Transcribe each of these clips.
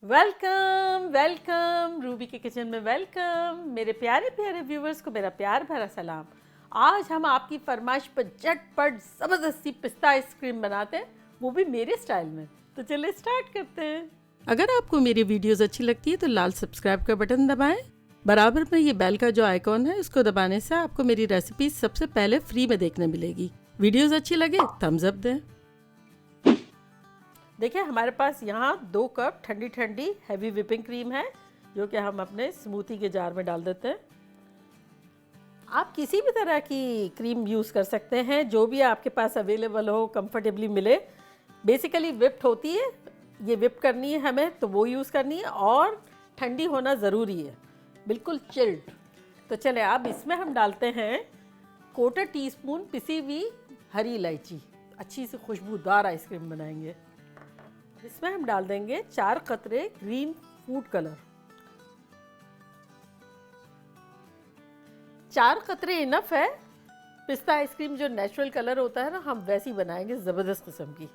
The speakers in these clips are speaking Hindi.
वेलकम वेलकम रूबी के किचन में वेलकम। मेरे प्यारे प्यारे व्यूवर्स को मेरा प्यार भरा सलाम। आज हम आपकी फरमाइश पर झटपट ज़बरदस्ती पिस्ता आइसक्रीम बनाते हैं, वो भी मेरे स्टाइल में। तो चलिए स्टार्ट करते हैं। अगर आपको मेरी वीडियोस अच्छी लगती है तो लाल सब्सक्राइब का बटन दबाएं। बराबर में ये बेल का जो आइकॉन है इसको दबाने से आपको मेरी रेसिपी सबसे पहले फ्री में देखने मिलेगी। वीडियोस अच्छी लगे थम्स अप दें। देखिए हमारे पास यहाँ 2 कप ठंडी ठंडी हैवी व्हिपिंग क्रीम है, जो कि हम अपने स्मूथी के जार में डाल देते हैं। आप किसी भी तरह की क्रीम यूज़ कर सकते हैं, जो भी आपके पास अवेलेबल हो, कंफर्टेबली मिले। बेसिकली व्हिप्ड होती है, ये व्हिप करनी है हमें तो वो यूज़ करनी है, और ठंडी होना ज़रूरी है, बिल्कुल चिल्ड। तो चले अब इसमें हम डालते हैं 1/4 टीस्पून पिसी हुई हरी इलायची। अच्छी सी खुशबूदार आइसक्रीम बनाएंगे। इसमें हम डाल देंगे 4 कतरे ग्रीन फूड कलर। 4 कतरे इनफ है। पिस्ता आइसक्रीम जो नेचुरल कलर होता है ना, हम वैसी बनाएंगे ज़बरदस्त किस्म की।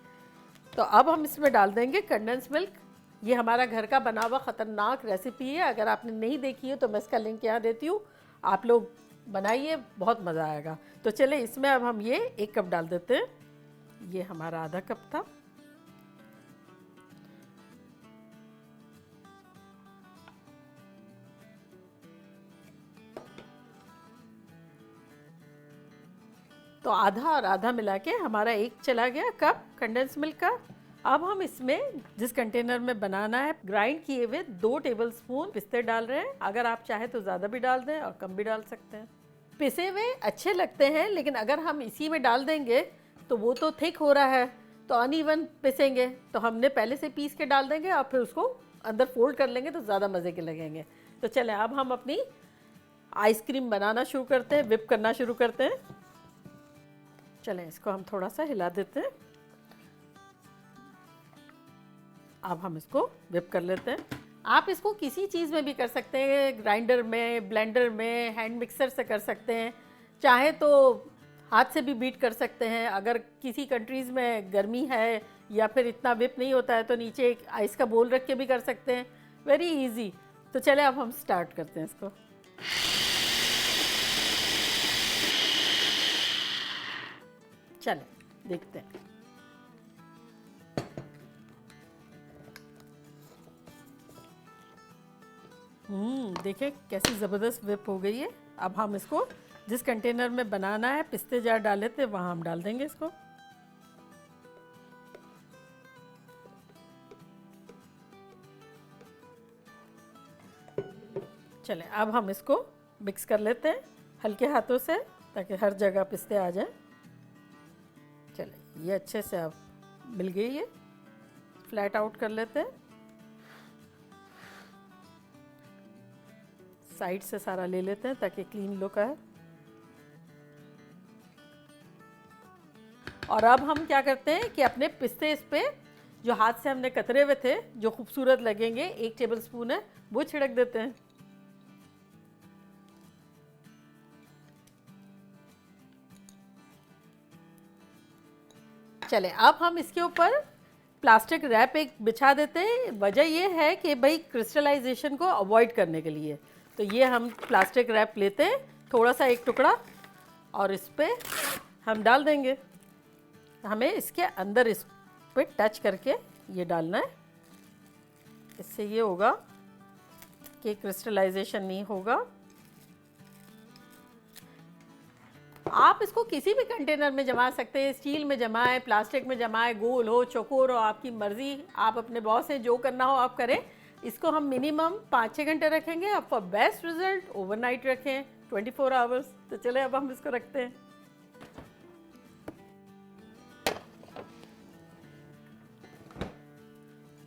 तो अब हम इसमें डाल देंगे कंडेंस मिल्क। ये हमारा घर का बना हुआ ख़तरनाक रेसिपी है। अगर आपने नहीं देखी है तो मैं इसका लिंक यहाँ देती हूँ, आप लोग बनाइए, बहुत मज़ा आएगा। तो चले इसमें अब हम ये 1 कप डाल देते हैं। ये हमारा आधा कप था। तो आधा और आधा मिला के हमारा 1 चला गया कप कंडेंस मिल्क का। अब हम इसमें जिस कंटेनर में बनाना है, ग्राइंड किए हुए 2 टेबलस्पून पिस्ते डाल रहे हैं। अगर आप चाहे तो ज़्यादा भी डाल दें और कम भी डाल सकते हैं। पिसे हुए अच्छे लगते हैं, लेकिन अगर हम इसी में डाल देंगे तो वो तो थिक हो रहा है, तो अनइवन पिसेंगे। तो हमने पहले से पीस के डाल देंगे और फिर उसको अंदर फोल्ड कर लेंगे तो ज़्यादा मज़े के लगेंगे। तो चलें अब हम अपनी आइसक्रीम बनाना शुरू करते हैं, व्हिप करना शुरू करते हैं। चलें इसको हम थोड़ा सा हिला देते हैं। अब हम इसको व्हिप कर लेते हैं। आप इसको किसी चीज़ में भी कर सकते हैं, ग्राइंडर में, ब्लेंडर में, हैंड मिक्सर से कर सकते हैं, चाहे तो हाथ से भी बीट कर सकते हैं। अगर किसी कंट्रीज़ में गर्मी है या फिर इतना व्हिप नहीं होता है तो नीचे एक आइस का बोल रख के भी कर सकते हैं। Very easy. तो चले अब हम स्टार्ट करते हैं इसको। चलें देखते हैं। देखिए कैसी ज़बरदस्त व्हिप हो गई है। अब हम इसको जिस कंटेनर में बनाना है, पिस्ते जार डाले थे, वहाँ हम डाल देंगे इसको। चलें अब हम इसको मिक्स कर लेते हैं हल्के हाथों से, ताकि हर जगह पिस्ते आ जाएं। चलें ये अच्छे से अब मिल गई है। फ्लैट आउट कर लेते हैं। साइड से सारा ले लेते हैं ताकि क्लीन लुक आए। और अब हम क्या करते हैं कि अपने पिस्ते इस पे जो हाथ से हमने कतरे हुए थे, जो खूबसूरत लगेंगे, 1 टेबलस्पून है, वो छिड़क देते हैं। चलें अब हम इसके ऊपर प्लास्टिक रैप एक बिछा देते हैं। वजह ये है कि भाई क्रिस्टलाइजेशन को अवॉइड करने के लिए। तो ये हम प्लास्टिक रैप लेते हैं, थोड़ा सा एक टुकड़ा, और इस पर हम डाल देंगे। हमें इसके अंदर इस पे टच करके ये डालना है। इससे ये होगा कि क्रिस्टलाइजेशन नहीं होगा। आप इसको किसी भी कंटेनर में जमा सकते हैं, स्टील में जमाएं, प्लास्टिक में जमाएं, गोल हो, चौकोर हो, आपकी मर्जी। आप अपने बॉस से जो करना हो आप करें। इसको हम मिनिमम 5-6 घंटे रखेंगे। अब फॉर बेस्ट रिजल्ट ओवरनाइट रखें, 24 आवर्स। तो चले अब हम इसको रखते हैं।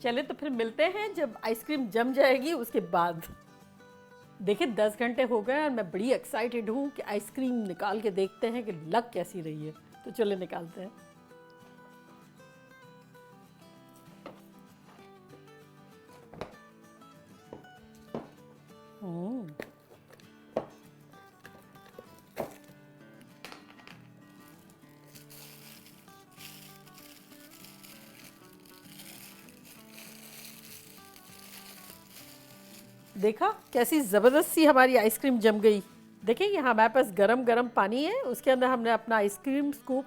चले तो फिर मिलते हैं जब आइसक्रीम जम जाएगी उसके बाद। देखिए 10 घंटे हो गए और मैं बड़ी एक्साइटेड हूँ कि आइसक्रीम निकाल के देखते हैं कि लग कैसी रही है। तो चले निकालते हैं। देखा कैसी ज़बरदस्त सी हमारी आइसक्रीम जम गई। देखिए यहाँ हमारे पास गरम गरम पानी है, उसके अंदर हमने अपना आइसक्रीम स्कूप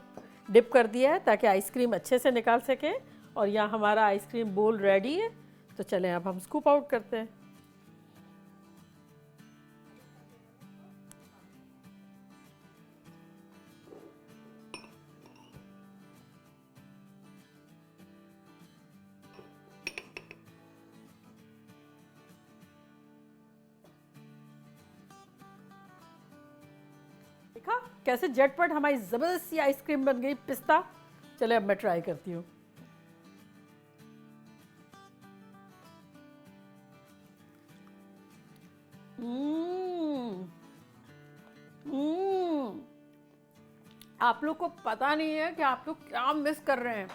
डिप कर दिया है ताकि आइसक्रीम अच्छे से निकाल सके। और यहाँ हमारा आइसक्रीम बोल रेडी है। तो चलें अब हम स्कूप आउट करते हैं। देखा कैसे झटपट हमारी जबरदस्त सी आइसक्रीम बन गई पिस्ता। चले अब मैं ट्राई करती हूँ। आप लोग को पता नहीं है कि आप लोग क्या मिस कर रहे हैं।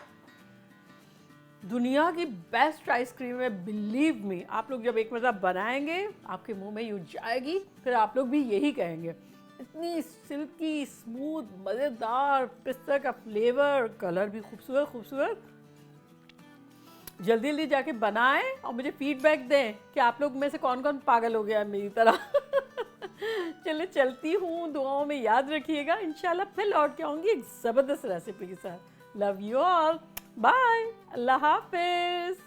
दुनिया की बेस्ट आइसक्रीम है, बिलीव मी। आप लोग जब एक मज़ा बनाएंगे आपके मुंह में यूं जाएगी, फिर आप लोग भी यही कहेंगे। इतनी सिल्की स्मूथ मज़ेदार पिस्ता का फ्लेवर, कलर भी खूबसूरत खूबसूरत। जल्दी जल्दी जाके बनाएं और मुझे फीडबैक दें कि आप लोग में से कौन कौन पागल हो गया मेरी तरह। चले चलती हूँ, दुआओं में याद रखिएगा। इंशाल्लाह फिर लौट के आऊँगी एक ज़बरदस्त रेसिपी के साथ। लव यू ऑल, बाय, अल्लाह हाफिज़।